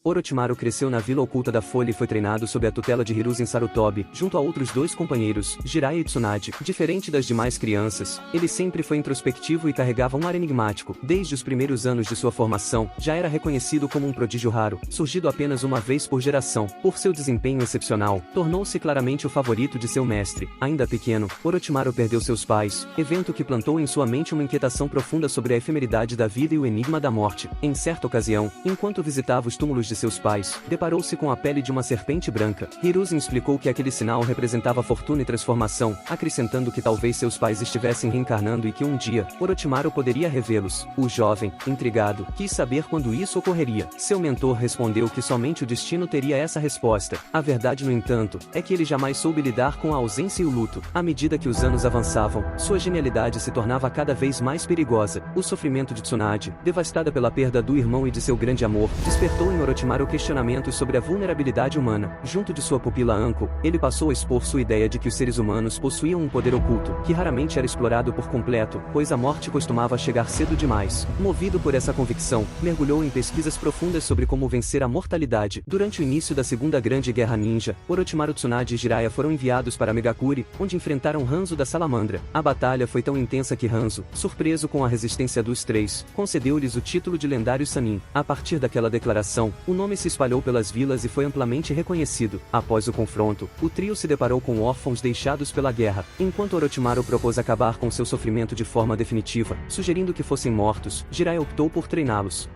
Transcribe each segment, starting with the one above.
Orochimaru cresceu na vila oculta da Folha e foi treinado sob a tutela de Hiruzen Sarutobi, junto a outros dois companheiros, Jiraiya e Tsunade. Diferente das demais crianças, ele sempre foi introspectivo e carregava um ar enigmático. Desde os primeiros anos de sua formação, já era reconhecido como um prodígio raro, surgido apenas uma vez por geração. Por seu desempenho excepcional, tornou-se claramente o favorito de seu mestre. Ainda pequeno, Orochimaru perdeu seus pais, evento que plantou em sua mente uma inquietação profunda sobre a efemeridade da vida e o enigma da morte. Em certa ocasião, enquanto visitava os túmulos de seus pais, deparou-se com a pele de uma serpente branca. Hiruzen explicou que aquele sinal representava fortuna e transformação, acrescentando que talvez seus pais estivessem reencarnando e que um dia, Orochimaru poderia revê-los. O jovem, intrigado, quis saber quando isso ocorreria. Seu mentor respondeu que somente o destino teria essa resposta. A verdade, no entanto, é que ele jamais soube lidar com a ausência e o luto. À medida que os anos avançavam, sua genialidade se tornava cada vez mais perigosa. O sofrimento de Tsunade, devastada pela perda do irmão e de seu grande amor, despertou em Orochimaru questionamentos sobre a vulnerabilidade humana. Junto de sua pupila Anko, ele passou a expor sua ideia de que os seres humanos possuíam um poder oculto, que raramente era explorado por completo, pois a morte costumava chegar cedo demais. Movido por essa convicção, mergulhou em pesquisas profundas sobre como vencer a mortalidade. Durante o início da Segunda Grande Guerra Ninja, Orochimaru, Tsunade e Jiraiya foram enviados para Megakuri, onde enfrentaram Hanzo da Salamandra. A batalha foi tão intensa que Hanzo, surpreso com a resistência dos três, concedeu-lhes o título de lendário Sannin. A partir daquela declaração, o nome se espalhou pelas vilas e foi amplamente reconhecido. Após o confronto, o trio se deparou com órfãos deixados pela guerra. Enquanto Orochimaru propôs acabar com seu sofrimento de forma definitiva, sugerindo que fossem mortos, Jiraiya optou por treiná-los.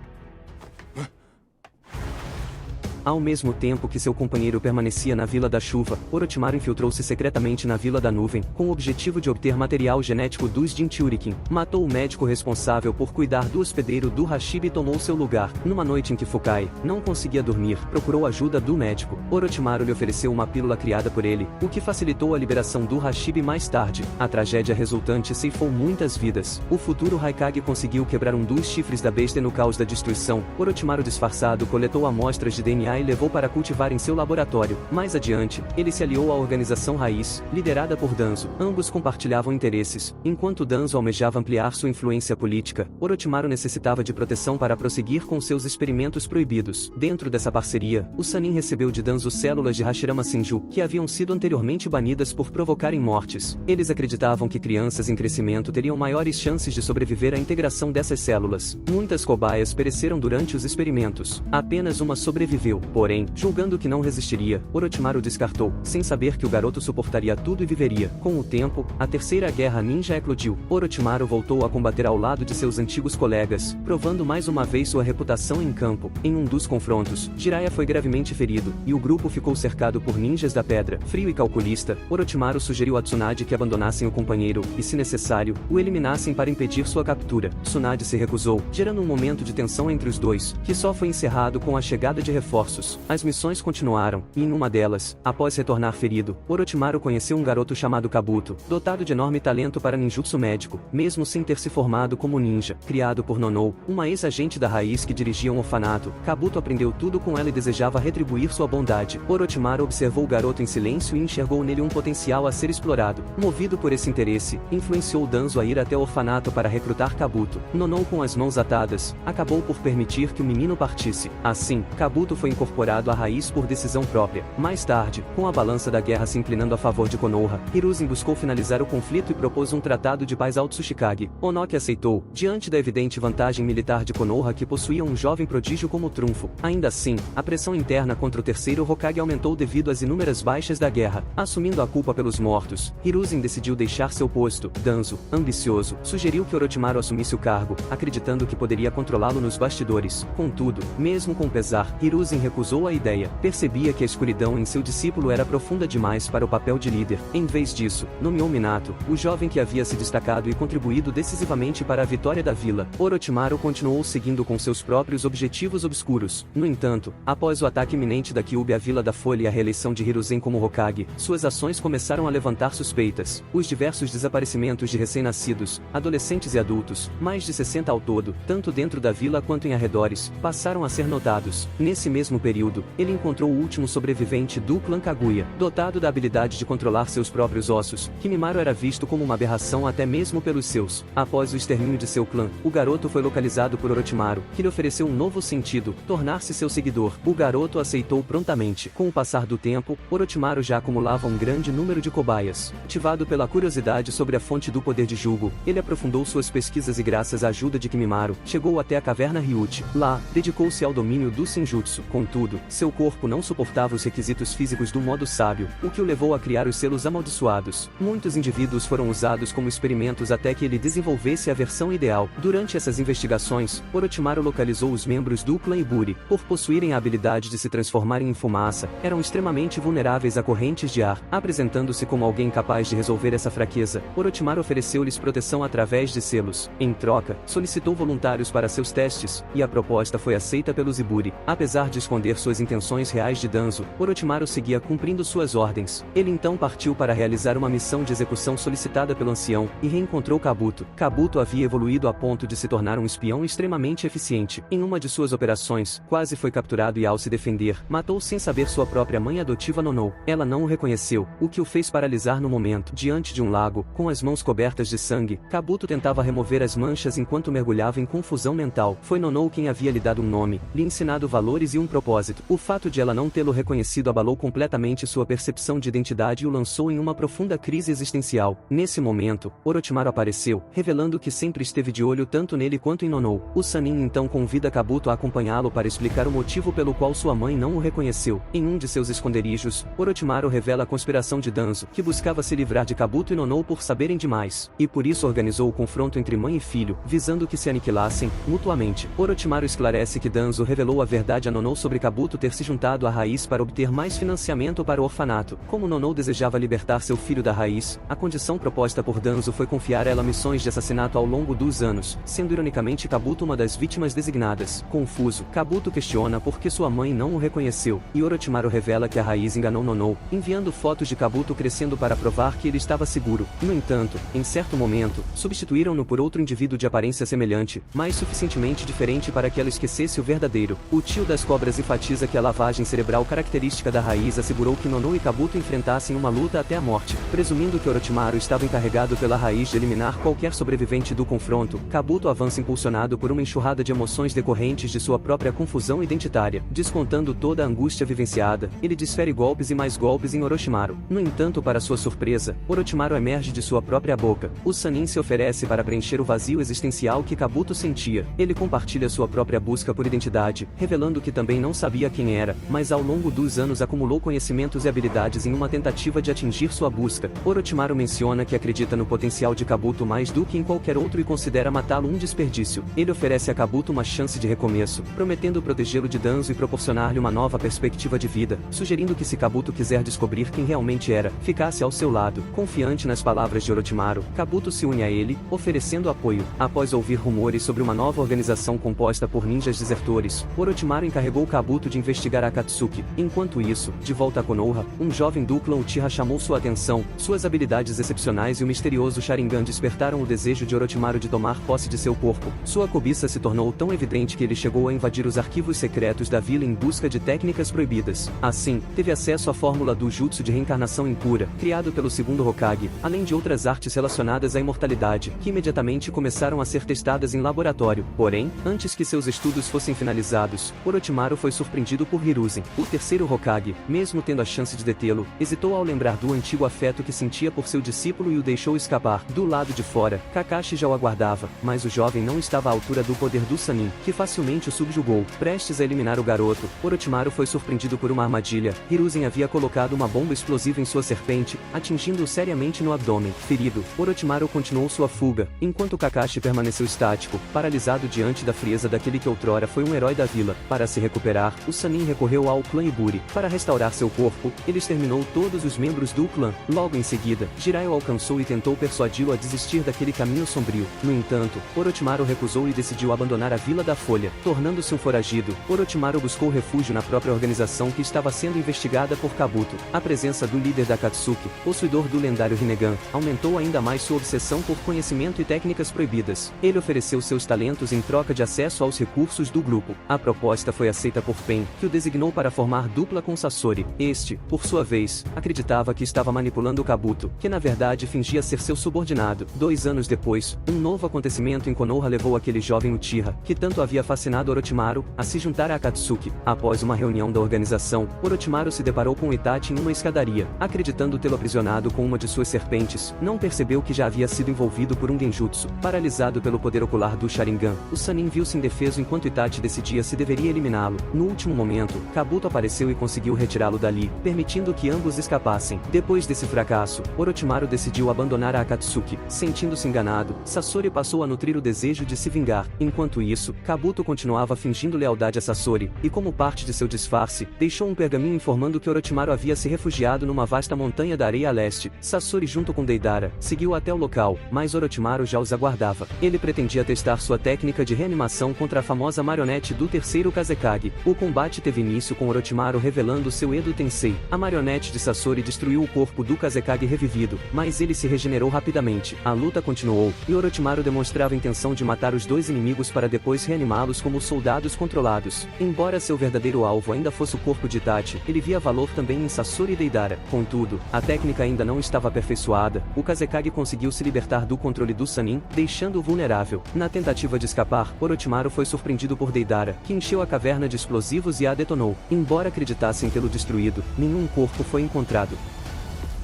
Ao mesmo tempo que seu companheiro permanecia na Vila da Chuva, Orochimaru infiltrou-se secretamente na Vila da Nuvem, com o objetivo de obter material genético dos Jinchurikin. Matou o médico responsável por cuidar do hospedeiro do Hashibi e tomou seu lugar. Numa noite em que Fukai não conseguia dormir, procurou ajuda do médico. Orochimaru lhe ofereceu uma pílula criada por ele, o que facilitou a liberação do Hashibi mais tarde. A tragédia resultante ceifou muitas vidas. O futuro Haikage conseguiu quebrar um dos chifres da besta e no caos da destruição, Orochimaru disfarçado coletou amostras de DNA e levou para cultivar em seu laboratório. Mais adiante, ele se aliou à organização Raiz, liderada por Danzo. Ambos compartilhavam interesses. Enquanto Danzo almejava ampliar sua influência política, Orochimaru necessitava de proteção para prosseguir com seus experimentos proibidos. Dentro dessa parceria, o Sannin recebeu de Danzo células de Hashirama Senju, que haviam sido anteriormente banidas por provocarem mortes. Eles acreditavam que crianças em crescimento teriam maiores chances de sobreviver à integração dessas células. Muitas cobaias pereceram durante os experimentos. Apenas uma sobreviveu. Porém, julgando que não resistiria, Orochimaru descartou, sem saber que o garoto suportaria tudo e viveria. Com o tempo, a Terceira Guerra Ninja eclodiu. Orochimaru voltou a combater ao lado de seus antigos colegas, provando mais uma vez sua reputação em campo. Em um dos confrontos, Jiraiya foi gravemente ferido, e o grupo ficou cercado por ninjas da pedra. Frio e calculista, Orochimaru sugeriu a Tsunade que abandonassem o companheiro, e se necessário, o eliminassem para impedir sua captura. Tsunade se recusou, gerando um momento de tensão entre os dois, que só foi encerrado com a chegada de reforços. As missões continuaram, e em uma delas, após retornar ferido, Orochimaru conheceu um garoto chamado Kabuto, dotado de enorme talento para ninjutsu médico, mesmo sem ter se formado como ninja. Criado por Nonou, uma ex-agente da Raiz que dirigia um orfanato, Kabuto aprendeu tudo com ela e desejava retribuir sua bondade. Orochimaru observou o garoto em silêncio e enxergou nele um potencial a ser explorado. Movido por esse interesse, influenciou Danzo a ir até o orfanato para recrutar Kabuto. Nonou, com as mãos atadas, acabou por permitir que o menino partisse. Assim, Kabuto foi incorporado à Raiz por decisão própria. Mais tarde, com a balança da guerra se inclinando a favor de Konoha, Hiruzen buscou finalizar o conflito e propôs um tratado de paz ao Tsuchikage. Onoki aceitou, diante da evidente vantagem militar de Konoha que possuía um jovem prodígio como trunfo. Ainda assim, a pressão interna contra o terceiro Hokage aumentou devido às inúmeras baixas da guerra. Assumindo a culpa pelos mortos, Hiruzen decidiu deixar seu posto. Danzo, ambicioso, sugeriu que Orochimaru assumisse o cargo, acreditando que poderia controlá-lo nos bastidores. Contudo, mesmo com pesar, Hiruzen recusou a ideia. Percebia que a escuridão em seu discípulo era profunda demais para o papel de líder. Em vez disso, nomeou Minato, o jovem que havia se destacado e contribuído decisivamente para a vitória da vila. Orochimaru continuou seguindo com seus próprios objetivos obscuros. No entanto, após o ataque iminente da Kyuubi à Vila da Folha e a reeleição de Hiruzen como Hokage, suas ações começaram a levantar suspeitas. Os diversos desaparecimentos de recém-nascidos, adolescentes e adultos, mais de 60 ao todo, tanto dentro da vila quanto em arredores, passaram a ser notados. Nesse mesmo mesmo período, ele encontrou o último sobrevivente do clã Kaguya, dotado da habilidade de controlar seus próprios ossos. Kimimaro era visto como uma aberração até mesmo pelos seus. Após o extermínio de seu clã, o garoto foi localizado por Orochimaru, que lhe ofereceu um novo sentido, tornar-se seu seguidor. O garoto aceitou prontamente. Com o passar do tempo, Orochimaru já acumulava um grande número de cobaias. Motivado pela curiosidade sobre a fonte do poder de Jugo, ele aprofundou suas pesquisas e graças à ajuda de Kimimaro, chegou até a caverna Ryuchi. Lá, dedicou-se ao domínio do Senjutsu. Contudo, seu corpo não suportava os requisitos físicos do modo sábio, o que o levou a criar os selos amaldiçoados. Muitos indivíduos foram usados como experimentos até que ele desenvolvesse a versão ideal. Durante essas investigações, Orochimaru localizou os membros do clã Iburi. Por possuírem a habilidade de se transformarem em fumaça, eram extremamente vulneráveis a correntes de ar. Apresentando-se como alguém capaz de resolver essa fraqueza, Orochimaru ofereceu-lhes proteção através de selos. Em troca, solicitou voluntários para seus testes, e a proposta foi aceita pelos Iburi. Apesar de esconder suas intenções reais de Danzo, Orochimaru seguia cumprindo suas ordens. Ele então partiu para realizar uma missão de execução solicitada pelo ancião, e reencontrou Kabuto. Kabuto havia evoluído a ponto de se tornar um espião extremamente eficiente. Em uma de suas operações, quase foi capturado e ao se defender, matou sem saber sua própria mãe adotiva Nonou. Ela não o reconheceu, o que o fez paralisar no momento. Diante de um lago, com as mãos cobertas de sangue, Kabuto tentava remover as manchas enquanto mergulhava em confusão mental. Foi Nonou quem havia lhe dado um nome, lhe ensinado valores e um propósito. O fato de ela não tê-lo reconhecido abalou completamente sua percepção de identidade e o lançou em uma profunda crise existencial. Nesse momento, Orochimaru apareceu, revelando que sempre esteve de olho tanto nele quanto em Nonou. O Sannin então convida Kabuto a acompanhá-lo para explicar o motivo pelo qual sua mãe não o reconheceu. Em um de seus esconderijos, Orochimaru revela a conspiração de Danzo, que buscava se livrar de Kabuto e Nonou por saberem demais, e por isso organizou o confronto entre mãe e filho, visando que se aniquilassem, mutuamente. Orochimaru esclarece que Danzo revelou a verdade a Nonou sobre Kabuto ter se juntado à Raiz para obter mais financiamento para o orfanato. Como Nonou desejava libertar seu filho da Raiz, a condição proposta por Danzo foi confiar a ela missões de assassinato ao longo dos anos, sendo ironicamente Kabuto uma das vítimas designadas. Confuso, Kabuto questiona por que sua mãe não o reconheceu, e Orochimaru revela que a Raiz enganou Nonou, enviando fotos de Kabuto crescendo para provar que ele estava seguro. No entanto, em certo momento, substituíram-no por outro indivíduo de aparência semelhante, mas suficientemente diferente para que ela esquecesse o verdadeiro. O tio das cobras enfatiza que a lavagem cerebral característica da Raiz assegurou que Nonou e Kabuto enfrentassem uma luta até a morte. Presumindo que Orochimaru estava encarregado pela Raiz de eliminar qualquer sobrevivente do confronto, Kabuto avança impulsionado por uma enxurrada de emoções decorrentes de sua própria confusão identitária. Descontando toda a angústia vivenciada, ele desfere golpes e mais golpes em Orochimaru. No entanto, para sua surpresa, Orochimaru emerge de sua própria boca. O Sannin se oferece para preencher o vazio existencial que Kabuto sentia. Ele compartilha sua própria busca por identidade, revelando que também não sabia quem era, mas ao longo dos anos acumulou conhecimentos e habilidades em uma tentativa de atingir sua busca. Orochimaru menciona que acredita no potencial de Kabuto mais do que em qualquer outro e considera matá-lo um desperdício. Ele oferece a Kabuto uma chance de recomeço, prometendo protegê-lo de Danzo e proporcionar-lhe uma nova perspectiva de vida, sugerindo que se Kabuto quiser descobrir quem realmente era, ficasse ao seu lado. Confiante nas palavras de Orochimaru, Kabuto se une a ele, oferecendo apoio. Após ouvir rumores sobre uma nova organização composta por ninjas desertores, Orochimaru encarregou Kabuto de investigar Akatsuki. Enquanto isso, de volta a Konoha, um jovem do clã Uchiha chamou sua atenção. Suas habilidades excepcionais e o misterioso Sharingan despertaram o desejo de Orochimaru de tomar posse de seu corpo. Sua cobiça se tornou tão evidente que ele chegou a invadir os arquivos secretos da vila em busca de técnicas proibidas. Assim, teve acesso à fórmula do Jutsu de reencarnação impura, criado pelo segundo Hokage, além de outras artes relacionadas à imortalidade, que imediatamente começaram a ser testadas em laboratório. Porém, antes que seus estudos fossem finalizados, Orochimaru foi surpreendido por Hiruzen. O terceiro Hokage, mesmo tendo a chance de detê-lo, hesitou ao lembrar do antigo afeto que sentia por seu discípulo e o deixou escapar. Do lado de fora, Kakashi já o aguardava, mas o jovem não estava à altura do poder do Sannin, que facilmente o subjugou. Prestes a eliminar o garoto, Orochimaru foi surpreendido por uma armadilha. Hiruzen havia colocado uma bomba explosiva em sua serpente, atingindo-o seriamente no abdômen. Ferido, Orochimaru continuou sua fuga, enquanto Kakashi permaneceu estático, paralisado diante da frieza daquele que outrora foi um herói da vila. Para se recuperar, o Sannin recorreu ao clã Iburi. Para restaurar seu corpo, ele exterminou todos os membros do clã. Logo em seguida, Jiraiya o alcançou e tentou persuadi-lo a desistir daquele caminho sombrio. No entanto, Orochimaru recusou e decidiu abandonar a Vila da Folha. Tornando-se um foragido, Orochimaru buscou refúgio na própria organização que estava sendo investigada por Kabuto. A presença do líder da Akatsuki, possuidor do lendário Rinnegan, aumentou ainda mais sua obsessão por conhecimento e técnicas proibidas. Ele ofereceu seus talentos em troca de acesso aos recursos do grupo. A proposta foi aceita por Pen, que o designou para formar dupla com Sasori. Este, por sua vez, acreditava que estava manipulando Kabuto, que na verdade fingia ser seu subordinado. 2 anos depois, um novo acontecimento em Konoha levou aquele jovem Uchiha, que tanto havia fascinado Orochimaru, a se juntar a Akatsuki. Após uma reunião da organização, Orochimaru se deparou com Itachi em uma escadaria. Acreditando tê-lo aprisionado com uma de suas serpentes, não percebeu que já havia sido envolvido por um genjutsu. Paralisado pelo poder ocular do Sharingan, o Sannin viu-se indefeso enquanto Itachi decidia se deveria eliminá-lo. No último momento, Kabuto apareceu e conseguiu retirá-lo dali, permitindo que ambos escapassem. Depois desse fracasso, Orochimaru decidiu abandonar a Akatsuki. Sentindo-se enganado, Sasori passou a nutrir o desejo de se vingar. Enquanto isso, Kabuto continuava fingindo lealdade a Sasori, e como parte de seu disfarce, deixou um pergaminho informando que Orochimaru havia se refugiado numa vasta montanha da areia a leste. Sasori, junto com Deidara, seguiu até o local, mas Orochimaru já os aguardava. Ele pretendia testar sua técnica de reanimação contra a famosa marionete do terceiro Kazekage. O combate teve início com Orochimaru revelando seu Edo Tensei. A marionete de Sasori destruiu o corpo do Kazekage revivido, mas ele se regenerou rapidamente. A luta continuou, e Orochimaru demonstrava a intenção de matar os dois inimigos para depois reanimá-los como soldados controlados. Embora seu verdadeiro alvo ainda fosse o corpo de Itachi, ele via valor também em Sasori e Deidara. Contudo, a técnica ainda não estava aperfeiçoada. O Kazekage conseguiu se libertar do controle do Sannin, deixando-o vulnerável. Na tentativa de escapar, Orochimaru foi surpreendido por Deidara, que encheu a caverna de explosivos e a detonou. Embora acreditassem tê-lo destruído, nenhum corpo foi encontrado.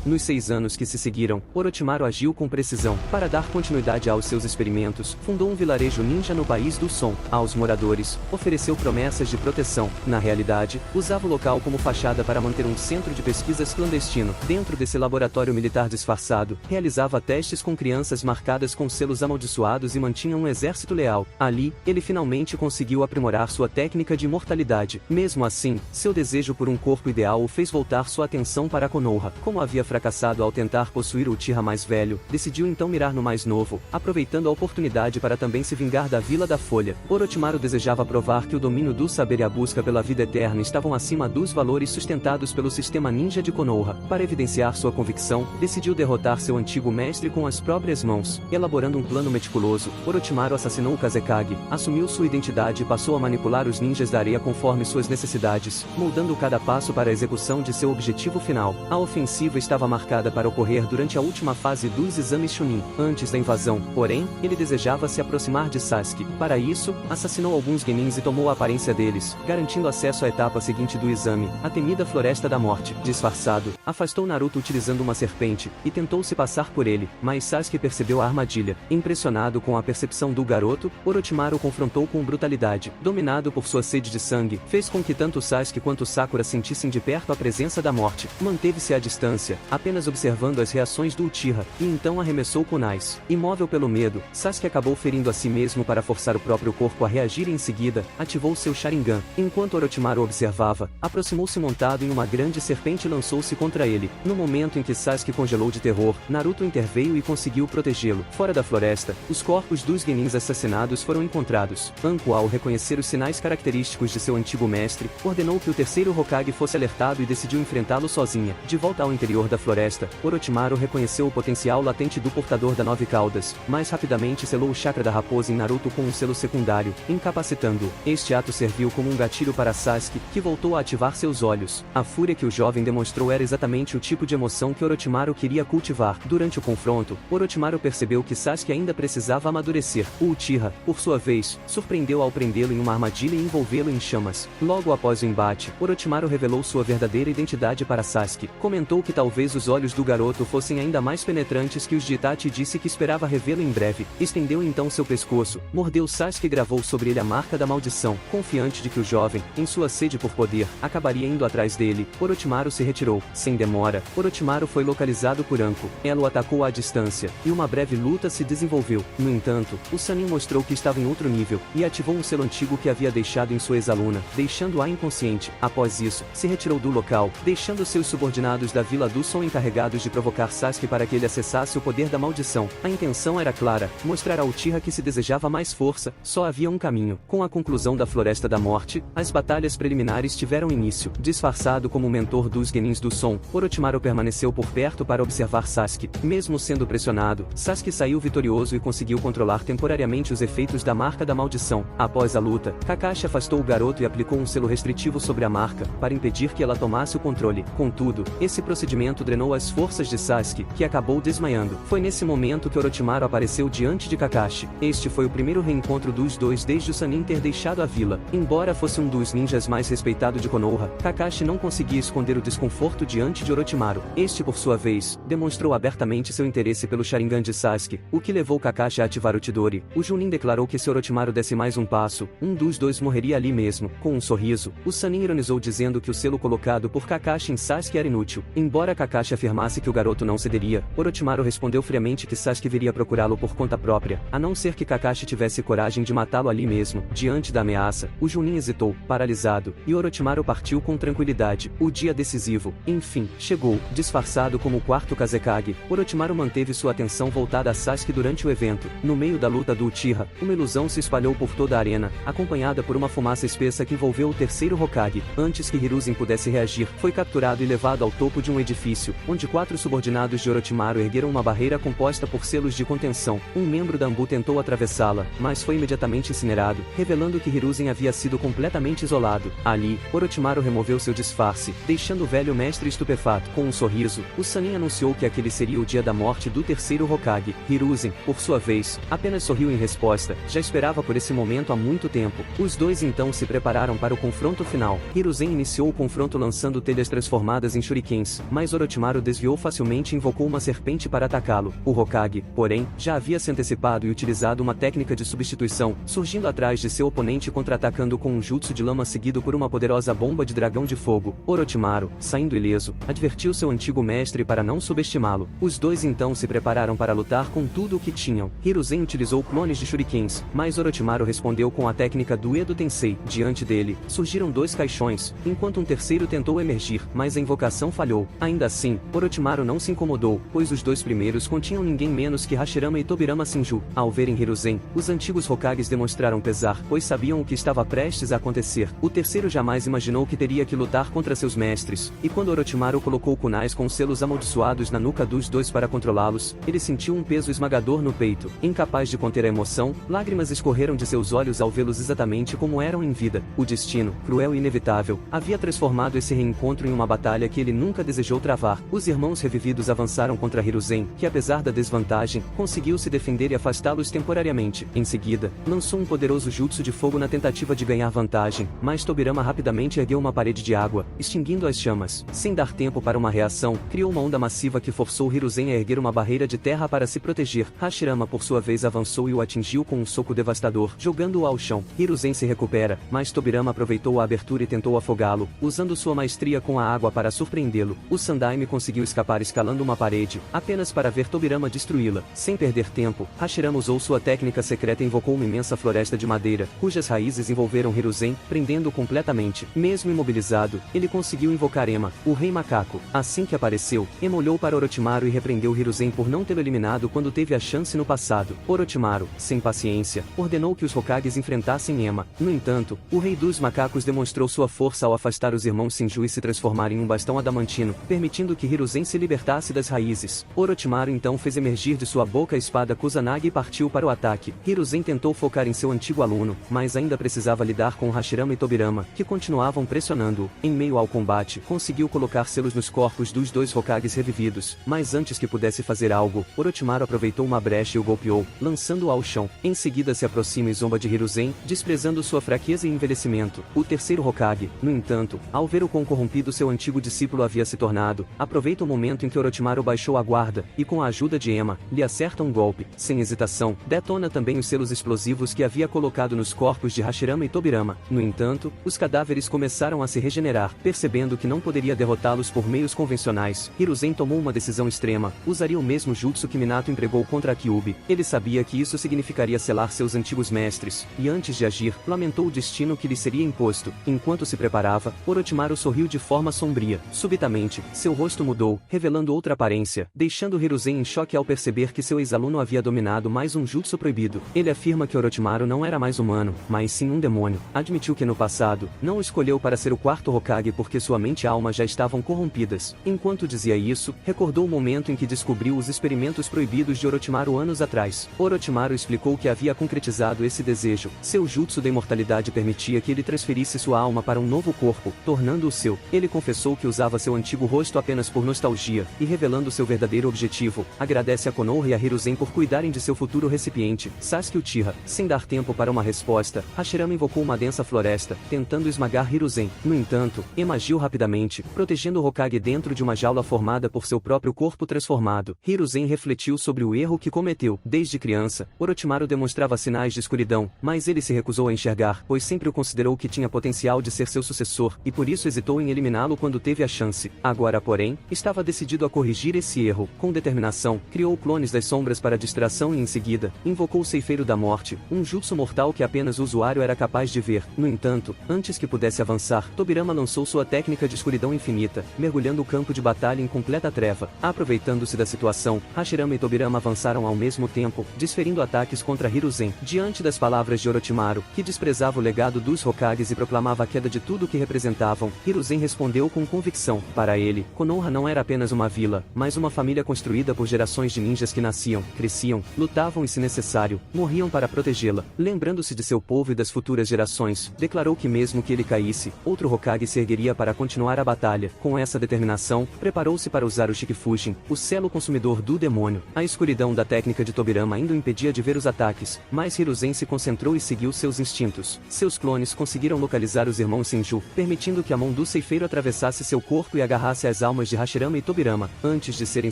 Nos 6 anos que se seguiram, Orochimaru agiu com precisão. Para dar continuidade aos seus experimentos, fundou um vilarejo ninja no País do Som. Aos moradores, ofereceu promessas de proteção. Na realidade, usava o local como fachada para manter um centro de pesquisas clandestino. Dentro desse laboratório militar disfarçado, realizava testes com crianças marcadas com selos amaldiçoados e mantinha um exército leal. Ali, ele finalmente conseguiu aprimorar sua técnica de imortalidade. Mesmo assim, seu desejo por um corpo ideal o fez voltar sua atenção para Konoha. Como havia fracassado ao tentar possuir o Uchiha mais velho, decidiu então mirar no mais novo, aproveitando a oportunidade para também se vingar da Vila da Folha. Orochimaru desejava provar que o domínio do saber e a busca pela vida eterna estavam acima dos valores sustentados pelo sistema ninja de Konoha. Para evidenciar sua convicção, decidiu derrotar seu antigo mestre com as próprias mãos. Elaborando um plano meticuloso, Orochimaru assassinou o Kazekage, assumiu sua identidade e passou a manipular os ninjas da areia conforme suas necessidades, moldando cada passo para a execução de seu objetivo final. A ofensiva estava marcada para ocorrer durante a última fase dos exames Chunin, antes da invasão. Porém, ele desejava se aproximar de Sasuke. Para isso, assassinou alguns genins e tomou a aparência deles, garantindo acesso à etapa seguinte do exame, a temida Floresta da Morte. Disfarçado, afastou Naruto utilizando uma serpente, e tentou se passar por ele, mas Sasuke percebeu a armadilha. Impressionado com a percepção do garoto, Orochimaru confrontou com brutalidade. Dominado por sua sede de sangue, fez com que tanto Sasuke quanto Sakura sentissem de perto a presença da morte. Manteve-se à distância, apenas observando as reações do Uchiha, e então arremessou kunais. Imóvel pelo medo, Sasuke acabou ferindo a si mesmo para forçar o próprio corpo a reagir e em seguida, ativou seu Sharingan. Enquanto Orochimaru observava, aproximou-se montado em uma grande serpente e lançou-se contra ele. No momento em que Sasuke congelou de terror, Naruto interveio e conseguiu protegê-lo. Fora da floresta, os corpos dos genins assassinados foram encontrados. Anko, ao reconhecer os sinais característicos de seu antigo mestre, ordenou que o terceiro Hokage fosse alertado e decidiu enfrentá-lo sozinha. De volta ao interior da floresta, Orochimaru reconheceu o potencial latente do portador da Nove Caudas, mas rapidamente selou o chakra da raposa em Naruto com um selo secundário, incapacitando-o. Este ato serviu como um gatilho para Sasuke, que voltou a ativar seus olhos. A fúria que o jovem demonstrou era exatamente o tipo de emoção que Orochimaru queria cultivar. Durante o confronto, Orochimaru percebeu que Sasuke ainda precisava amadurecer. O Uchiha, por sua vez, surpreendeu ao prendê-lo em uma armadilha e envolvê-lo em chamas. Logo após o embate, Orochimaru revelou sua verdadeira identidade para Sasuke. Comentou que talvez os olhos do garoto fossem ainda mais penetrantes que os de Itachi e disse que esperava revê-lo em breve. Estendeu então seu pescoço, mordeu Sasuke e gravou sobre ele a marca da maldição. Confiante de que o jovem, em sua sede por poder, acabaria indo atrás dele, Orochimaru se retirou. Sem demora, Orochimaru foi localizado por Anko. Ela o atacou à distância, e uma breve luta se desenvolveu. No entanto, o Sannin mostrou que estava em outro nível, e ativou um selo antigo que havia deixado em sua ex-aluna, deixando-a inconsciente. Após isso, se retirou do local, deixando seus subordinados da Vila do Son encarregados de provocar Sasuke para que ele acessasse o poder da maldição. A intenção era clara, mostrar a Uchiha que se desejava mais força, só havia um caminho. Com a conclusão da Floresta da Morte, as batalhas preliminares tiveram início. Disfarçado como mentor dos Genins do Son, Orochimaru permaneceu por perto para observar Sasuke. Mesmo sendo pressionado, Sasuke saiu vitorioso e conseguiu controlar temporariamente os efeitos da marca da maldição. Após a luta, Kakashi afastou o garoto e aplicou um selo restritivo sobre a marca, para impedir que ela tomasse o controle. Contudo, esse procedimento drenou as forças de Sasuke, que acabou desmaiando. Foi nesse momento que Orochimaru apareceu diante de Kakashi. Este foi o primeiro reencontro dos dois desde o Sannin ter deixado a vila. Embora fosse um dos ninjas mais respeitados de Konoha, Kakashi não conseguia esconder o desconforto diante de Orochimaru. Este, por sua vez, demonstrou abertamente seu interesse pelo Sharingan de Sasuke, o que levou Kakashi a ativar o Chidori. O Chunin declarou que se Orochimaru desse mais um passo, um dos dois morreria ali mesmo. Com um sorriso, o Sannin ironizou dizendo que o selo colocado por Kakashi em Sasuke era inútil. Embora Kakashi afirmasse que o garoto não cederia, Orochimaru respondeu friamente que Sasuke viria procurá-lo por conta própria, a não ser que Kakashi tivesse coragem de matá-lo ali mesmo. Diante da ameaça, o Chunin hesitou, paralisado, e Orochimaru partiu com tranquilidade. O dia decisivo, enfim, chegou. Disfarçado como o quarto Kazekage, Orochimaru manteve sua atenção voltada a Sasuke durante o evento. No meio da luta do Uchiha, uma ilusão se espalhou por toda a arena, acompanhada por uma fumaça espessa que envolveu o terceiro Hokage. Antes que Hiruzen pudesse reagir, foi capturado e levado ao topo de um edifício, onde 4 subordinados de Orochimaru ergueram uma barreira composta por selos de contenção. Um membro da Anbu tentou atravessá-la, mas foi imediatamente incinerado, revelando que Hiruzen havia sido completamente isolado. Ali, Orochimaru removeu seu disfarce, deixando o velho mestre estupefato. Com um sorriso, o Sannin anunciou que aquele seria o dia da morte do terceiro Hokage. Hiruzen, por sua vez, apenas sorriu em resposta, já esperava por esse momento há muito tempo. Os dois então se prepararam para o confronto final. Hiruzen iniciou o confronto lançando telhas transformadas em shurikens, mas Orochimaru desviou facilmente e invocou uma serpente para atacá-lo. O Hokage, porém, já havia se antecipado e utilizado uma técnica de substituição, surgindo atrás de seu oponente contra-atacando com um jutsu de lama seguido por uma poderosa bomba de dragão de fogo. Orochimaru, saindo ileso, advertiu seu antigo mestre para não subestimá-lo. Os dois então se prepararam para lutar com tudo o que tinham. Hiruzen utilizou clones de shurikens, mas Orochimaru respondeu com a técnica do Edo Tensei. Diante dele, surgiram 2 caixões, enquanto um terceiro tentou emergir, mas a invocação falhou. Ainda assim, Orochimaru não se incomodou, pois os 2 primeiros continham ninguém menos que Hashirama e Tobirama Senju. Ao verem Hiruzen, os antigos Hokages demonstraram pesar, pois sabiam o que estava prestes a acontecer. O terceiro jamais imaginou que teria que lutar contra seus mestres, e quando Orochimaru colocou kunais com selos amaldiçoados na nuca dos 2 para controlá-los, ele sentiu um peso esmagador no peito. Incapaz de conter a emoção, lágrimas escorreram de seus olhos ao vê-los exatamente como eram em vida. O destino, cruel e inevitável, havia transformado esse reencontro em uma batalha que ele nunca desejou travar. Os irmãos revividos avançaram contra Hiruzen, que apesar da desvantagem, conseguiu se defender e afastá-los temporariamente. Em seguida, lançou um poderoso jutsu de fogo na tentativa de ganhar vantagem, mas Tobirama rapidamente ergueu uma parede de água, extinguindo as chamas. Sem dar tempo para uma reação, criou uma onda massiva que forçou Hiruzen a erguer uma barreira de terra para se proteger. Hashirama por sua vez avançou e o atingiu com um soco devastador, jogando-o ao chão. Hiruzen se recupera, mas Tobirama aproveitou a abertura e tentou afogá-lo, usando sua maestria com a água para surpreendê-lo. O Sandaime conseguiu escapar escalando uma parede, apenas para ver Tobirama destruí-la. Sem perder tempo, Hashirama usou sua técnica secreta e invocou uma imensa floresta de madeira, cujas raízes envolveram Hiruzen, prendendo-o completamente. Mesmo imobilizado, ele conseguiu invocar Ema, o Rei Macaco. Assim que apareceu, Ema olhou para Orochimaru e repreendeu Hiruzen por não tê-lo eliminado quando teve a chance no passado. Orochimaru, sem paciência, ordenou que os Hokages enfrentassem Ema. No entanto, o Rei dos Macacos demonstrou sua força ao afastar os irmãos Senju e se transformar em um bastão adamantino, permitindo que Hiruzen se libertasse das raízes. Orochimaru então fez emergir de sua boca a espada Kusanagi e partiu para o ataque. Hiruzen tentou focar em seu antigo aluno, mas ainda precisava lidar com Hashirama e Tobirama, que continuavam pressionando-o. Em meio ao combate, conseguiu colocar selos nos corpos dos 2 Hokages revividos, mas antes que pudesse fazer algo, Orochimaru aproveitou uma brecha e o golpeou, lançando-o ao chão. Em seguida se aproxima e zomba de Hiruzen, desprezando sua fraqueza e envelhecimento. O terceiro Hokage, no entanto, ao ver o quão corrompido seu antigo discípulo havia se tornado, aproveita o momento em que Orochimaru baixou a guarda, e com a ajuda de Ema, lhe acerta um golpe. Sem hesitação, detona também os selos explosivos que havia colocado nos corpos de Hashirama e Tobirama. No entanto, os cadáveres começaram a se regenerar. Percebendo que não poderia derrotá-los por meios convencionais, Hiruzen tomou uma decisão extrema: usaria o mesmo jutsu que Minato empregou contra Kyuubi. Ele sabia que isso significaria selar seus antigos mestres, e antes de agir, lamentou o destino que lhe seria imposto. Enquanto se preparava, Orochimaru sorriu de forma sombria. Subitamente, seu rosto mudou, revelando outra aparência, deixando Hiruzen em choque ao perceber que seu ex-aluno havia dominado mais um jutsu proibido. Ele afirma que Orochimaru não era mais humano, mas sim um demônio. Admitiu que no passado, não o escolheu para ser o quarto Hokage porque sua mente e alma já estavam corrompidas. Enquanto dizia isso, recordou o momento em que descobriu os experimentos proibidos de Orochimaru anos atrás. Orochimaru explicou que havia concretizado esse desejo. Seu jutsu da imortalidade permitia que ele transferisse sua alma para um novo corpo, tornando-o seu. Ele confessou que usava seu antigo rosto apenas por nostalgia, e revelando seu verdadeiro objetivo, agradece a Konoha e a Hiruzen por cuidarem de seu futuro recipiente, Sasuke Uchiha. Sem dar tempo para uma resposta, Hashirama invocou uma densa floresta, tentando esmagar Hiruzen. No entanto, Ema agiu rapidamente, protegendo o Hokage dentro de uma jaula formada por seu próprio corpo transformado. Hiruzen refletiu sobre o erro que cometeu. Desde criança, Orochimaru demonstrava sinais de escuridão, mas ele se recusou a enxergar, pois sempre o considerou que tinha potencial de ser seu sucessor, e por isso hesitou em eliminá-lo quando teve a chance. Agora, porém, estava decidido a corrigir esse erro. Com determinação, criou clones das sombras para distração e em seguida, invocou o Ceifeiro da Morte, um jutsu mortal que apenas o usuário era capaz de ver. No entanto, antes que pudesse avançar, Tobirama lançou sua técnica de escuridão infinita, mergulhando o campo de batalha em completa treva. Aproveitando-se da situação, Hashirama e Tobirama avançaram ao mesmo tempo, desferindo ataques contra Hiruzen. Diante das palavras de Orochimaru, que desprezava o legado dos Hokages e proclamava a queda de tudo o que representavam, Hiruzen respondeu com convicção. Para ele, Konoha não era apenas uma vila, mas uma família construída por gerações de ninjas que nasciam, cresciam, lutavam e, se necessário, morriam para protegê-la. Lembrando-se de seu povo e das futuras gerações, declarou que mesmo que ele caísse, outro Hokage se ergueria para continuar a batalha. Com essa determinação, preparou-se para usar o Shikifushin, o selo consumidor do demônio. A escuridão da técnica de Tobirama ainda o impedia de ver os ataques, mas Hiruzen se concentrou e seguiu seus instintos. Seus clones conseguiram localizar os irmãos Senju, permitindo que a mão do ceifeiro atravessasse seu corpo e agarrasse as almas de Hashirama e Tobirama. Antes de serem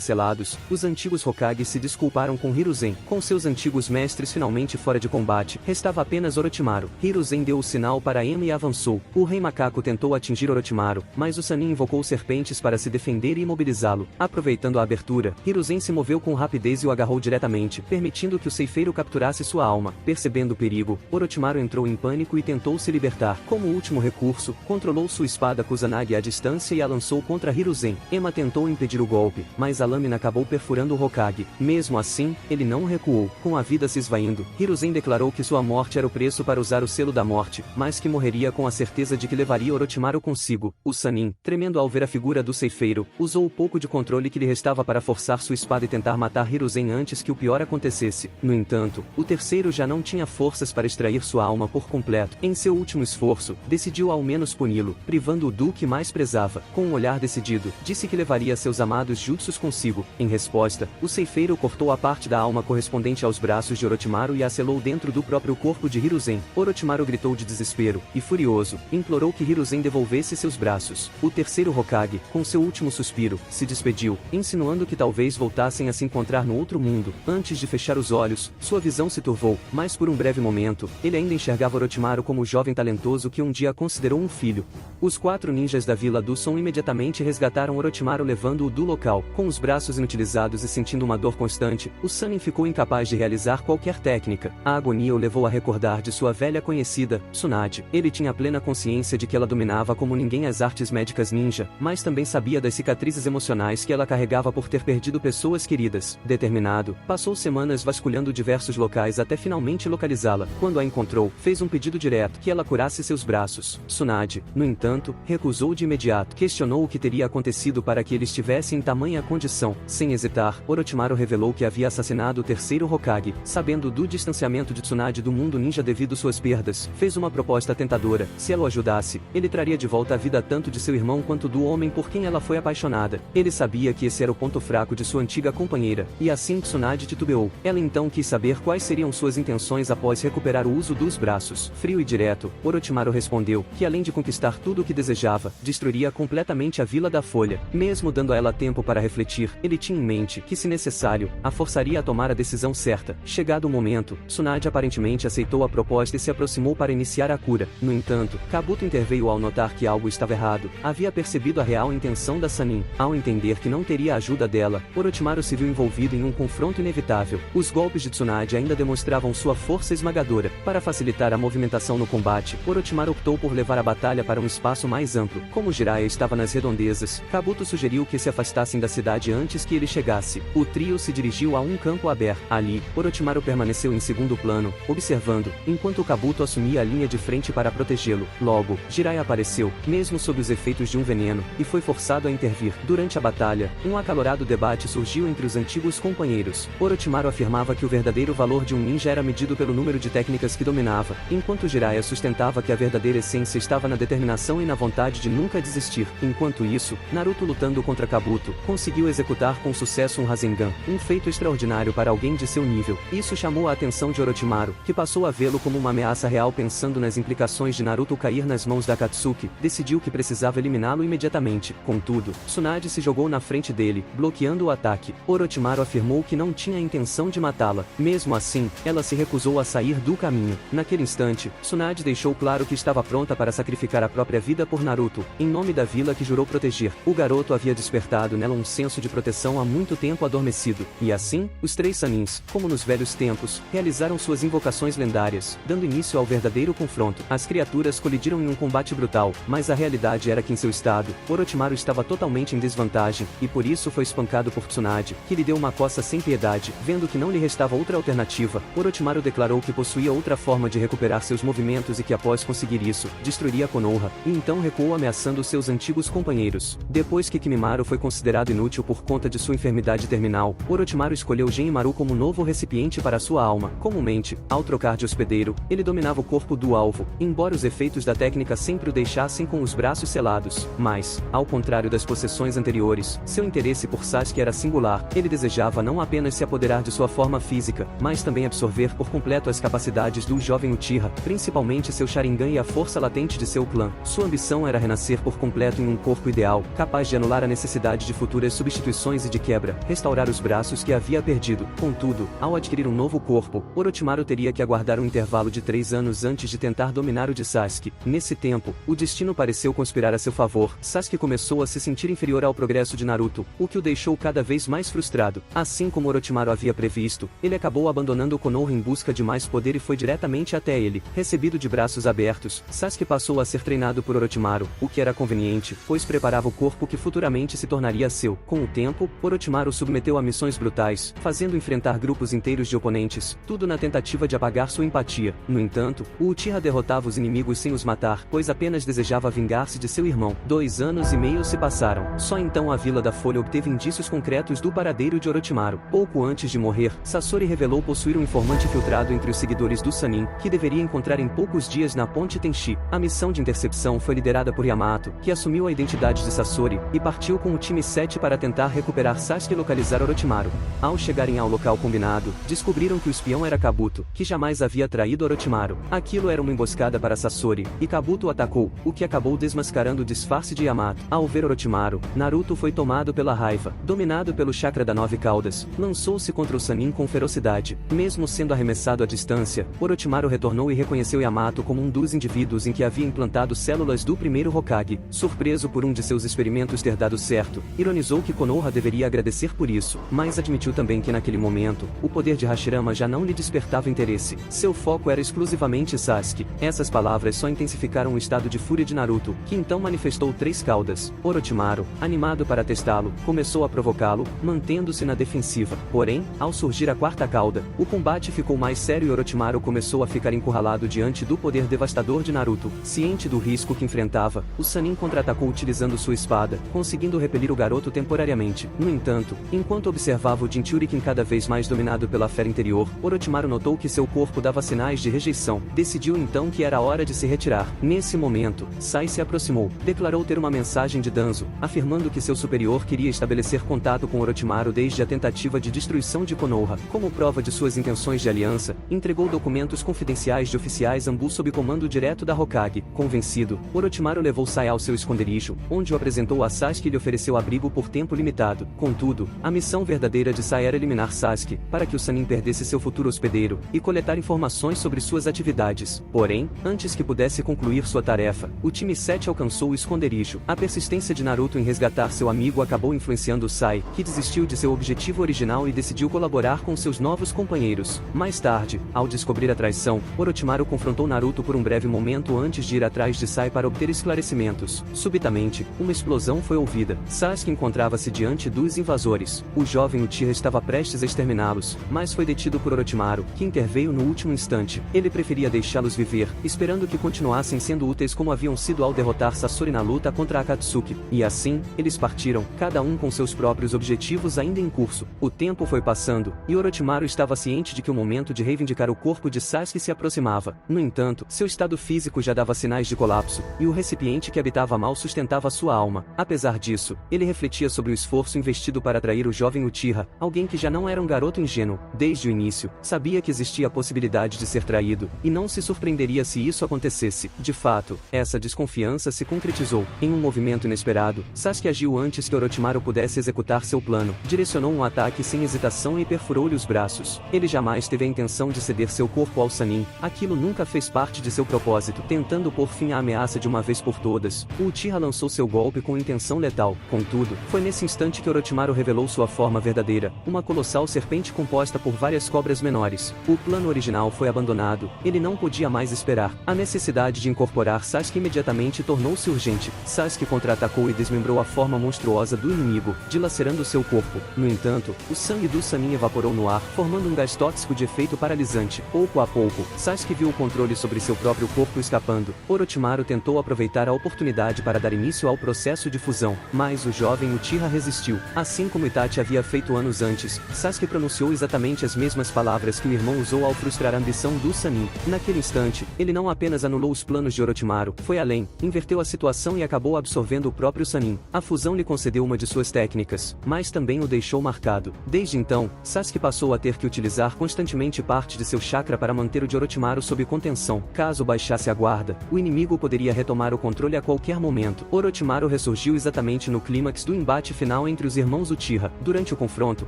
selados, os antigos Hokages se desculparam com Hiruzen. Com seus antigos mestres finalmente fora de combate, restava apenas Orochimaru. Hiruzen deu o sinal para Ema e avançou. O Rei Macaco tentou atingir Orochimaru, mas o Sannin invocou serpentes para se defender e imobilizá-lo. Aproveitando a abertura, Hiruzen se moveu com rapidez e o agarrou diretamente, permitindo que o ceifeiro capturasse sua alma. Percebendo o perigo, Orochimaru entrou em pânico e tentou se libertar. Como último recurso, controlou sua espada Kusanagi à distância e a lançou contra Hiruzen. Ema tentou impedir o golpe, mas a lâmina acabou perfurando o Hokage. Mesmo assim, ele não recuou. Com a vida se esvaindo, Hiruzen declarou que sua morte era o preço para usar o selo da morte, mas que morreria com a certeza de que levaria Orochimaru consigo. O Sannin, tremendo ao ver a figura do ceifeiro, usou o pouco de controle que lhe restava para forçar sua espada e tentar matar Hiruzen antes que o pior acontecesse. No entanto, o terceiro já não tinha forças para extrair sua alma por completo. Em seu último esforço, decidiu ao menos puni-lo, privando-o do que mais prezava. Com um olhar decidido, disse que levaria seus amados jutsus consigo. Em resposta, o ceifeiro cortou a parte da alma correspondente aos braços de Orochimaru e a selou dentro do próprio corpo de Hiruzen. Orochimaru gritou de desespero, e furioso, implorou que Hiruzen devolvesse seus braços. O terceiro Hokage, com seu último suspiro, se despediu, insinuando que talvez voltassem a se encontrar no outro mundo. Antes de fechar os olhos, sua visão se turvou, mas por um breve momento, ele ainda enxergava Orochimaru como o jovem talentoso que um dia considerou um filho. Os 4 ninjas da Vila do Som imediatamente resgataram Orochimaru levando-o do local. Com os braços inutilizados e sentindo uma dor constante, o Sannin ficou incapaz de realizar qualquer técnica. A agonia o levou a recordar de sua velha conhecida, Tsunade. Ele tinha plena consciência de que ela dominava como ninguém as artes médicas ninja, mas também sabia das cicatrizes emocionais que ela carregava por ter perdido pessoas queridas. Determinado, passou semanas vasculhando diversos locais até finalmente localizá-la. Quando a encontrou, fez um pedido direto que ela curasse seus braços. Tsunade, no entanto, recusou de imediato. Questionou o que teria acontecido para que ele estivesse em tamanha condição. Sem hesitar, Orochimaru revelou que havia assassinado o terceiro Hokage. Sabendo do distanciamento de Tsunade do mundo ninja devido suas perdas, fez uma proposta tentadora. Se ela o ajudasse, ele traria de volta a vida tanto de seu irmão quanto do homem por quem ela foi apaixonada. Ele sabia que esse era o ponto fraco de sua antiga companheira, e assim Tsunade titubeou. Ela então quis saber quais seriam suas intenções após recuperar o uso dos braços. Frio e direto, Orochimaru respondeu que além de conquistar tudo o que desejava, destruiria completamente a Vila da Folha. Mesmo dando a ela tempo para refletir, ele tinha em mente que, se necessário, a forçaria a tomar a decisão certa. Chegado o momento, Tsunade aparentemente aceitou a proposta e se aproximou para iniciar a cura. No entanto, Kabuto interveio ao notar que algo estava errado. Havia percebido a real intenção da Sannin. Ao entender que não teria a ajuda dela, Orochimaru se viu envolvido em um confronto inevitável. Os golpes de Tsunade ainda demonstravam sua força esmagadora. Para facilitar a movimentação no combate, Orochimaru optou por levar a batalha para um espaço mais amplo. Como Jiraiya estava nas redondezas, Kabuto sugeriu que se afastassem da cidade antes que ele chegasse. O trio se dirigiu a um campo aberto. Ali, Orochimaru permaneceu em segundo plano, observando, enquanto Kabuto assumia a linha de frente para protegê-lo. Logo, Jiraiya apareceu, mesmo sob os efeitos de um veneno, e foi forçado a intervir. Durante a batalha, um acalorado debate surgiu entre os antigos companheiros. Orochimaru afirmava que o verdadeiro valor de um ninja era medido pelo número de técnicas que dominava, enquanto Jiraiya sustentava que a verdadeira essência estava na determinação e na vontade de nunca desistir. Enquanto isso, Naruto, lutando contra Kabuto, conseguiu executar com sucesso um Rasengan, um feito extraordinário para alguém de seu nível. Isso chamou a atenção de Orochimaru, que passou a vê-lo como uma ameaça real. Pensando nas implicações de Naruto cair nas mãos da Akatsuki, decidiu que precisava eliminá-lo imediatamente. Contudo, Tsunade se jogou na frente dele, bloqueando o ataque. Orochimaru afirmou que não tinha a intenção de matá-la. Mesmo assim, ela se recusou a sair do caminho. Naquele instante, Tsunade deixou claro que estava pronta para sacrificar a própria vida por Naruto, em nome da vila que jurou proteger. O garoto havia despertado nela um senso de proteção há muito tempo adormecido, e assim, os três Sanins, como nos velhos tempos, realizaram suas invocações lendárias, dando início ao verdadeiro confronto. As criaturas colidiram em um combate brutal, mas a realidade era que em seu estado, Orochimaru estava totalmente em desvantagem, e por isso foi espancado por Tsunade, que lhe deu uma coça sem piedade. Vendo que não lhe restava outra alternativa, Orochimaru declarou que possuía outra forma de recuperar seus movimentos e que após conseguir isso, destruiria Konoha, e então recuou ameaçando seus antigos companheiros. Depois que Kimimaro foi considerado inútil por conta de sua enfermidade terminal, Orochimaru escolheu Genmaru como novo recipiente para sua alma. Comumente, ao trocar de hospedeiro, ele dominava o corpo do alvo, embora os efeitos da técnica sempre o deixassem com os braços selados. Mas, ao contrário das possessões anteriores, seu interesse por Sasuke era singular. Ele desejava não apenas se apoderar de sua forma física, mas também absorver por completo as capacidades do jovem Uchiha, principalmente seu Sharingan e a força latente de seu clã. Sua ambição era renascer por completo em um corpo ideal, capaz de anular a necessidade de futuras substituições e de quebra, restaurar os braços que havia perdido. Contudo, ao adquirir um novo corpo, Orochimaru teria que aguardar um intervalo de 3 anos antes de tentar dominar o de Sasuke. Nesse tempo, o destino pareceu conspirar a seu favor. Sasuke começou a se sentir inferior ao progresso de Naruto, o que o deixou cada vez mais frustrado. Assim como Orochimaru havia previsto, ele acabou abandonando Konoha em busca de mais poder e foi diretamente até ele. Recebido de braços abertos, Sasuke passou a ser treinado por Orochimaru, o que era conveniente, pois preparava o corpo que futuramente se tornaria seu. Com o tempo, Orochimaru submeteu a missões brutais, fazendo enfrentar grupos inteiros de oponentes, tudo na tentativa de apagar sua empatia. No entanto, o Uchiha derrotava os inimigos sem os matar, pois apenas desejava vingar-se de seu irmão. 2 anos e meio se passaram. Só então a Vila da Folha obteve indícios concretos do paradeiro de Orochimaru. Pouco antes de morrer, Sasori revelou possuir um informante filtrado entre os seguidores do Sannin, que deveria encontrar em poucos dias na Ponte Tenchi. A missão de intercepção foi liderada por Yamato, que assumiu a identidade de Sasori, e partiu com o time 7 para tentar recuperar Sasuke e localizar Orochimaru. Ao chegarem ao local combinado, descobriram que o espião era Kabuto, que jamais havia traído Orochimaru. Aquilo era uma emboscada para Sasori, e Kabuto o atacou, o que acabou desmascarando o disfarce de Yamato. Ao ver Orochimaru, Naruto foi tomado pela raiva. Dominado pelo chakra da 9 caudas, lançou-se contra o Sannin com ferocidade. Mesmo sendo arremessado à distância, Orochimaru retornou e reconheceu Yamato como um dos indivíduos em que havia implantado células do primeiro Hokage. Surpreso por um de seus experimentos ter dado certo, ironizou que Konoha deveria agradecer por isso, mas admitiu também que naquele momento, o poder de Hashirama já não lhe despertava interesse. Seu foco era exclusivamente Sasuke. Essas palavras só intensificaram o estado de fúria de Naruto, que então manifestou 3 caudas. Orochimaru, animado para testá-lo, começou a provocá-lo, mantendo-se na defensiva. Porém, ao surgir a 4ª cauda, o combate ficou mais sério e Orochimaru começou a ficar encurralado diante do poder devastador de Naruto. Ciente do risco que enfrentava, o Sannin contra-atacou utilizando sua espada, conseguindo repelir o garoto temporariamente. No entanto, enquanto observava o Jinchurikin cada vez mais dominado pela fera interior, Orochimaru notou que seu corpo dava sinais de rejeição. Decidiu então que era hora de se retirar. Nesse momento, Sai se aproximou, declarou ter uma mensagem de Danzo, afirmando que seu superior queria estabelecer contato com Orochimaru desde a tentativa de destruição de Konoha. Como prova de suas intenções de aliança, entregou documentos confidenciais de oficiais Anbu sob comando direto da Hokage. Convencido, Orochimaru levou Sai ao seu esconderijo, onde o apresentou a Sasuke e lhe ofereceu abrigo por tempo limitado. Contudo, a missão verdadeira de Sai era eliminar Sasuke, para que o Sannin perdesse seu futuro hospedeiro, e coletar informações sobre suas atividades. Porém, antes que pudesse concluir sua tarefa, o time 7 alcançou o esconderijo. A persistência de Naruto em resgatar seu amigo acabou influenciando Sai, que desistiu de seu objetivo original e decidiu colaborar com seus novos companheiros. Mais tarde, ao descobrir a traição, Orochimaru confrontou Naruto por um breve momento antes de ir atrás de Sai para obter esclarecimentos. Subitamente, uma explosão decisão foi ouvida. Sasuke encontrava-se diante dos invasores. O jovem Uchiha estava prestes a exterminá-los, mas foi detido por Orochimaru, que interveio no último instante. Ele preferia deixá-los viver, esperando que continuassem sendo úteis como haviam sido ao derrotar Sasori na luta contra Akatsuki. E assim, eles partiram, cada um com seus próprios objetivos ainda em curso. O tempo foi passando, e Orochimaru estava ciente de que o momento de reivindicar o corpo de Sasuke se aproximava. No entanto, seu estado físico já dava sinais de colapso, e o recipiente que habitava mal sustentava sua alma. Apesar disso, ele refletia sobre o esforço investido para atrair o jovem Uchiha, alguém que já não era um garoto ingênuo. Desde o início, sabia que existia a possibilidade de ser traído, e não se surpreenderia se isso acontecesse. De fato, essa desconfiança se concretizou. Em um movimento inesperado, Sasuke agiu antes que Orochimaru pudesse executar seu plano. Direcionou um ataque sem hesitação e perfurou-lhe os braços. Ele jamais teve a intenção de ceder seu corpo ao Sannin. Aquilo nunca fez parte de seu propósito. Tentando pôr fim à ameaça de uma vez por todas, o Uchiha lançou seu golpe com intenção letal. Contudo, foi nesse instante que Orochimaru revelou sua forma verdadeira, uma colossal serpente composta por várias cobras menores. O plano original foi abandonado. Ele não podia mais esperar. A necessidade de incorporar Sasuke imediatamente tornou-se urgente. Sasuke contra-atacou e desmembrou a forma monstruosa do inimigo, dilacerando seu corpo. No entanto, o sangue do Sannin evaporou no ar, formando um gás tóxico de efeito paralisante. Pouco a pouco, Sasuke viu o controle sobre seu próprio corpo escapando. Orochimaru tentou aproveitar a oportunidade para dar início ao processo de fusão, mas o jovem Uchiha resistiu. Assim como Itachi havia feito anos antes, Sasuke pronunciou exatamente as mesmas palavras que o irmão usou ao frustrar a ambição do Sannin. Naquele instante, ele não apenas anulou os planos de Orochimaru, foi além, inverteu a situação e acabou absorvendo o próprio Sannin. A fusão lhe concedeu uma de suas técnicas, mas também o deixou marcado. Desde então, Sasuke passou a ter que utilizar constantemente parte de seu chakra para manter o de Orochimaru sob contenção. Caso baixasse a guarda, o inimigo poderia retomar o controle a qualquer momento. Orochimaru ressurgiu exatamente no clímax do embate final entre os irmãos Uchiha. Durante o confronto,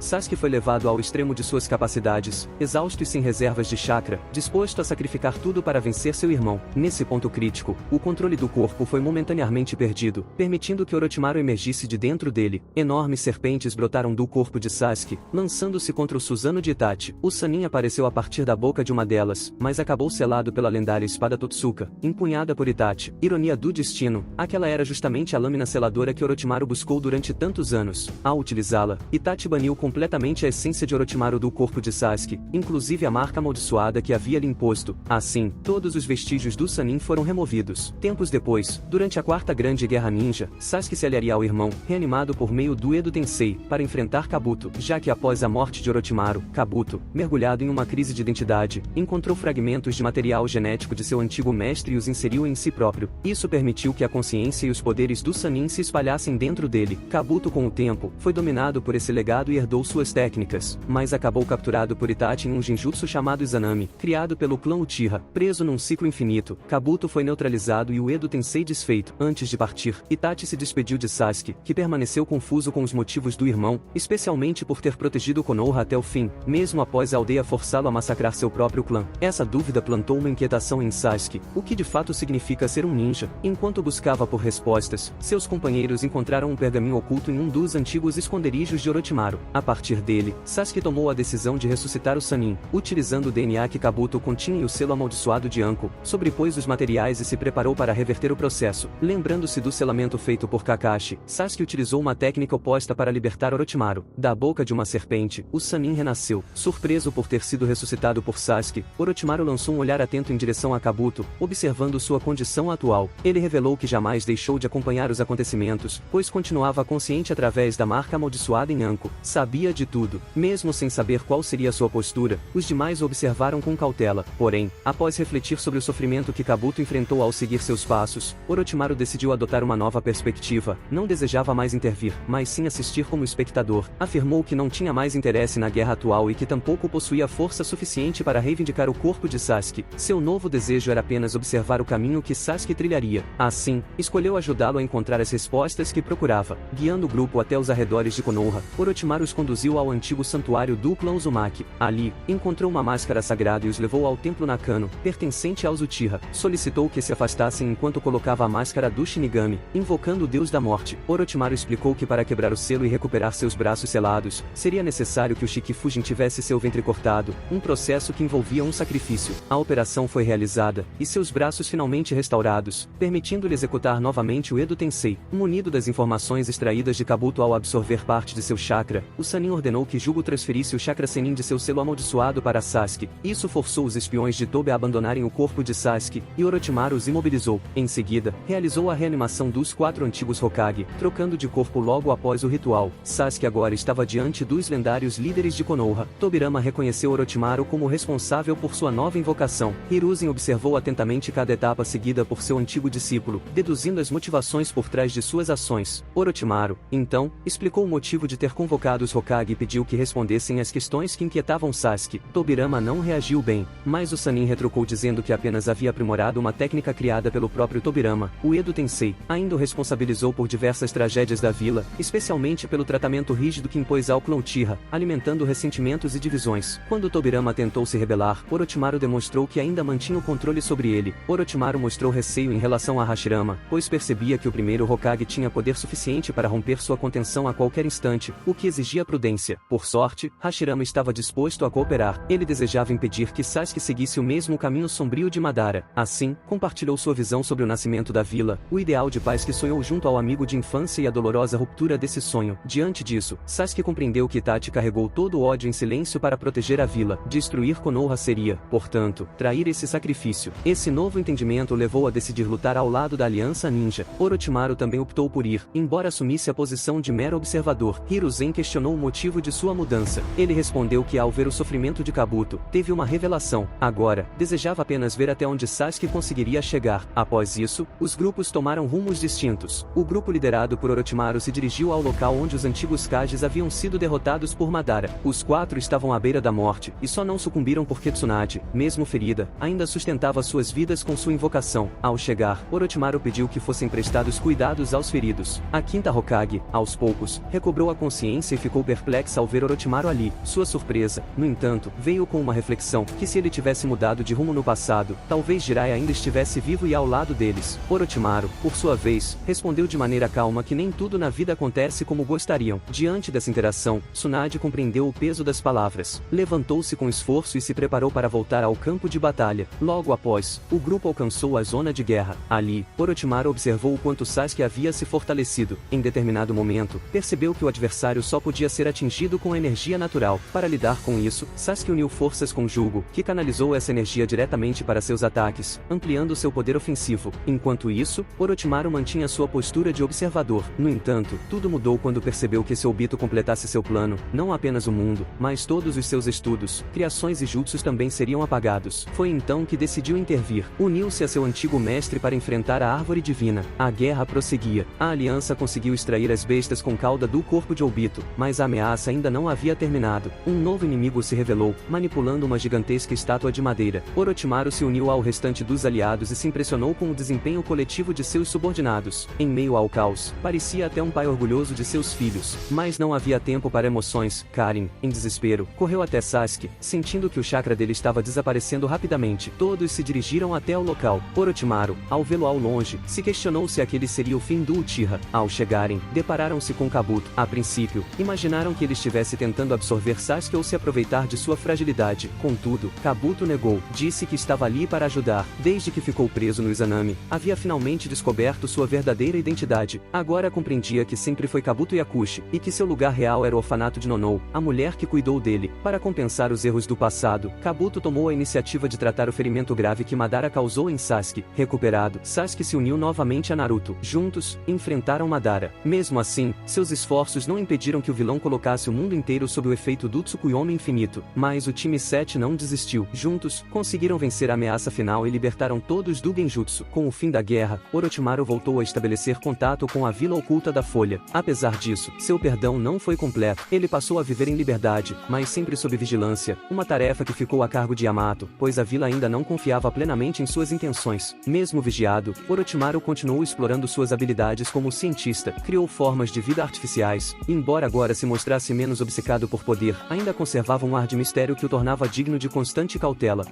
Sasuke foi levado ao extremo de suas capacidades, exausto e sem reservas de chakra, disposto a sacrificar tudo para vencer seu irmão. Nesse ponto crítico, o controle do corpo foi momentaneamente perdido, permitindo que Orochimaru emergisse de dentro dele. Enormes serpentes brotaram do corpo de Sasuke, lançando-se contra o Susanoo de Itachi. O Sannin apareceu a partir da boca de uma delas, mas acabou selado pela lendária espada Totsuka, empunhada por Itachi. Ironia do destino, aquela era justamente a lâmina seladora que Orochimaru buscou durante tantos anos. Ao utilizá-la, Itachi baniu completamente a essência de Orochimaru do corpo de Sasuke, inclusive a marca amaldiçoada que havia lhe imposto. Assim, todos os vestígios do Sannin foram removidos. Tempos depois, durante a Quarta Grande Guerra Ninja, Sasuke se aliaria ao irmão, reanimado por meio do Edo Tensei, para enfrentar Kabuto, já que após a morte de Orochimaru, Kabuto, mergulhado em uma crise de identidade, encontrou fragmentos de material genético de seu antigo mestre e os inseriu em si próprio. Isso permitiu que a consciência e os poderes do Sannin se espalhassem dentro dele. Kabuto, com o tempo, foi dominado por esse legado e herdou suas técnicas, mas acabou capturado por Itachi em um genjutsu chamado Izanami, criado pelo clã Uchiha. Preso num ciclo infinito, Kabuto foi neutralizado e o Edo Tensei desfeito. Antes de partir, Itachi se despediu de Sasuke, que permaneceu confuso com os motivos do irmão, especialmente por ter protegido Konoha até o fim, mesmo após a aldeia forçá-lo a massacrar seu próprio clã. Essa dúvida plantou uma inquietação em Sasuke, o que de fato significa ser um ninja. Enquanto buscava por respostas, seus companheiros encontraram um pergaminho oculto em um dos antigos esconderijos de Orochimaru. A partir dele, Sasuke tomou a decisão de ressuscitar o Sannin, utilizando o DNA que Kabuto continha e o selo amaldiçoado de Anko, sobrepôs os materiais e se preparou para reverter o processo. Lembrando-se do selamento feito por Kakashi, Sasuke utilizou uma técnica oposta para libertar Orochimaru. Da boca de uma serpente, o Sannin renasceu. Surpreso por ter sido ressuscitado por Sasuke, Orochimaru lançou um olhar atento em direção a Kabuto, observando sua condição atual. Ele revelou que jamais deixou de acompanhar os acontecimentos, pois continuava consciente através da marca amaldiçoada em Anko. Sabia de tudo. Mesmo sem saber qual seria sua postura, os demais o observaram com cautela. Porém, após refletir sobre o sofrimento que Kabuto enfrentou ao seguir seus passos, Orochimaru decidiu adotar uma nova perspectiva. Não desejava mais intervir, mas sim assistir como espectador. Afirmou que não tinha mais interesse na guerra atual e que tampouco possuía força suficiente para reivindicar o corpo de Sasuke. Seu novo desejo era apenas observar o caminho que Sasuke trilharia. Assim, escolheu ajudá-lo a encontrar as respostas que procurava. Guiando o grupo até os arredores de Konoha, Orochimaru os conduziu ao antigo santuário do clã Uzumaki. Ali, encontrou uma máscara sagrada e os levou ao templo Nakano, pertencente aos Uchiha. Solicitou que se afastassem enquanto colocava a máscara do Shinigami, invocando o deus da morte. Orochimaru explicou que para quebrar o selo e recuperar seus braços selados, seria necessário que o Shikifujin tivesse seu ventre cortado, um processo que envolvia um sacrifício. A operação foi realizada, e seus braços finalmente restaurados, permitindo-lhe executar novamente o Edo Tensei. Munido das informações extraídas de Kabuto ao absorver parte de seu chakra, o Sannin ordenou que Jugo transferisse o chakra Sennin de seu selo amaldiçoado para Sasuke. Isso forçou os espiões de Tobi a abandonarem o corpo de Sasuke, e Orochimaru os imobilizou. Em seguida, realizou a reanimação dos 4 antigos Hokage, trocando de corpo logo após o ritual. Sasuke agora estava diante dos lendários líderes de Konoha. Tobirama reconheceu Orochimaru como responsável por sua nova invocação. Hiruzen observou atentamente cada etapa seguida por seu antigo discípulo, deduzindo as motivações por trás de suas ações. Orochimaru, então, explicou o motivo de ter convocado os Hokage e pediu que respondessem às questões que inquietavam Sasuke. Tobirama não reagiu bem, mas o Sannin retrucou dizendo que apenas havia aprimorado uma técnica criada pelo próprio Tobirama. O Edo Tensei ainda o responsabilizou por diversas tragédias da vila, especialmente pelo tratamento rígido que impôs ao clã Uchiha, alimentando ressentimentos e divisões. Quando Tobirama tentou se rebelar, Orochimaru demonstrou que ainda mantinha o controle sobre ele. Orochimaru mostrou receio em relação a Hashirama, pois percebia que o primeiro Hokage tinha poder suficiente para romper sua contenção a qualquer instante, o que exigia prudência. Por sorte, Hashirama estava disposto a cooperar. Ele desejava impedir que Sasuke seguisse o mesmo caminho sombrio de Madara. Assim, compartilhou sua visão sobre o nascimento da vila, o ideal de paz que sonhou junto ao amigo de infância e a dolorosa ruptura desse sonho. Diante disso, Sasuke compreendeu que Itachi carregou todo o ódio em silêncio para proteger a vila. Destruir Konoha seria, portanto, trair esse sacrifício. Esse novo entendimento o levou a decidir lutar ao lado da Aliança Ninja. Orochimaru também optou por ir, embora assumisse a posição de mero observador. Hiruzen questionou o motivo de sua mudança. Ele respondeu que ao ver o sofrimento de Kabuto, teve uma revelação. Agora, desejava apenas ver até onde Sasuke conseguiria chegar. Após isso, os grupos tomaram rumos distintos. O grupo liderado por Orochimaru se dirigiu ao local onde os antigos Kages haviam sido derrotados por Madara. Os 4 estavam à beira da morte, e só não sucumbiram porque Tsunade, mesmo ferida, ainda sustentava suas vidas com sua invocação. Ao chegar, Orochimaru pediu que fossem prestados cuidados aos feridos. A quinta Hokage, aos poucos, recobrou a consciência e ficou perplexa ao ver Orochimaru ali. Sua surpresa, no entanto, veio com uma reflexão, que se ele tivesse mudado de rumo no passado, talvez Jiraiya ainda estivesse vivo e ao lado deles. Orochimaru, por sua vez, respondeu de maneira calma que nem tudo na vida acontece como gostariam. Diante dessa interação, Tsunade compreendeu o peso das palavras. Levantou-se com esforço e se preparou para voltar ao campo de batalha. Logo após, o grupo alcançou a zona de guerra. Ali, Orochimaru observou o quanto Sasuke havia se fortalecido. Em determinado momento, percebeu que o adversário só podia ser atingido com energia natural. Para lidar com isso, Sasuke uniu forças com Jugo, que canalizou essa energia diretamente para seus ataques, ampliando seu poder ofensivo. Enquanto isso, Orochimaru mantinha sua postura de observador. No entanto, tudo mudou quando percebeu que se Obito completasse seu plano, não apenas o mundo, mas todos os seus estudos, criações e jutsus também seriam apagados. Foi então que decidiu intervir. Uniu-se a seu antigo mestre para enfrentar a árvore divina. A guerra prosseguia. A aliança conseguiu extrair as bestas com cauda do corpo de Obito, mas a ameaça ainda não havia terminado. Um novo inimigo se revelou, manipulando uma gigantesca estátua de madeira. Orochimaru se uniu ao restante dos aliados e se impressionou com o desempenho coletivo de seus subordinados. Em meio ao caos, parecia até um pai orgulhoso de seus filhos. Mas não havia tempo para emoções. Karin, em desespero, correu até Sasuke, sentindo que o chakra dele estava desaparecendo rapidamente. Todos se dirigiram até o local. Orochimaru, ao vê-lo ao longe, se questionou se aquele seria o fim do Uchiha. Ao chegarem, depararam-se com Kabuto. A princípio, imaginaram que ele estivesse tentando absorver Sasuke ou se aproveitar de sua fragilidade. Contudo, Kabuto negou. Disse que estava ali para ajudar. Desde que ficou preso no Izanami, havia finalmente descoberto sua verdadeira identidade. Agora compreendia que sempre foi Kabuto Yakushi, e que seu lugar real era o orfanato de Nonou, a mulher que cuidou dele. Para compensar os erros do passado, Kabuto tomou a iniciativa de tratar o ferimento grave que Madara causou em Sasuke. Recuperado, Sasuke se uniu novamente a Naruto. Juntos, enfrentaram Madara. Mesmo assim, seus esforços não impediram que o vilão colocasse o mundo inteiro sob o efeito do Tsukuyomi infinito. Mas o time 7 não desistiu. Juntos, conseguiram vencer a ameaça final e libertaram todos do Genjutsu. Com o fim da guerra, Orochimaru voltou a estabelecer contato com a Vila Oculta da Folha. Apesar disso, seu perdão não foi completo. Ele passou a viver em liberdade, mas sempre sob vigilância, uma tarefa que ficou a cargo de Yamato, pois a vila ainda não confiava plenamente em suas intenções. Mesmo vigiado, Orochimaru continuou explorando suas habilidades como cientista, criou formas de vida artificiais, e embora agora se mostrasse menos obcecado por poder, ainda conservava um ar de mistério que o tornava digno de constante cautela.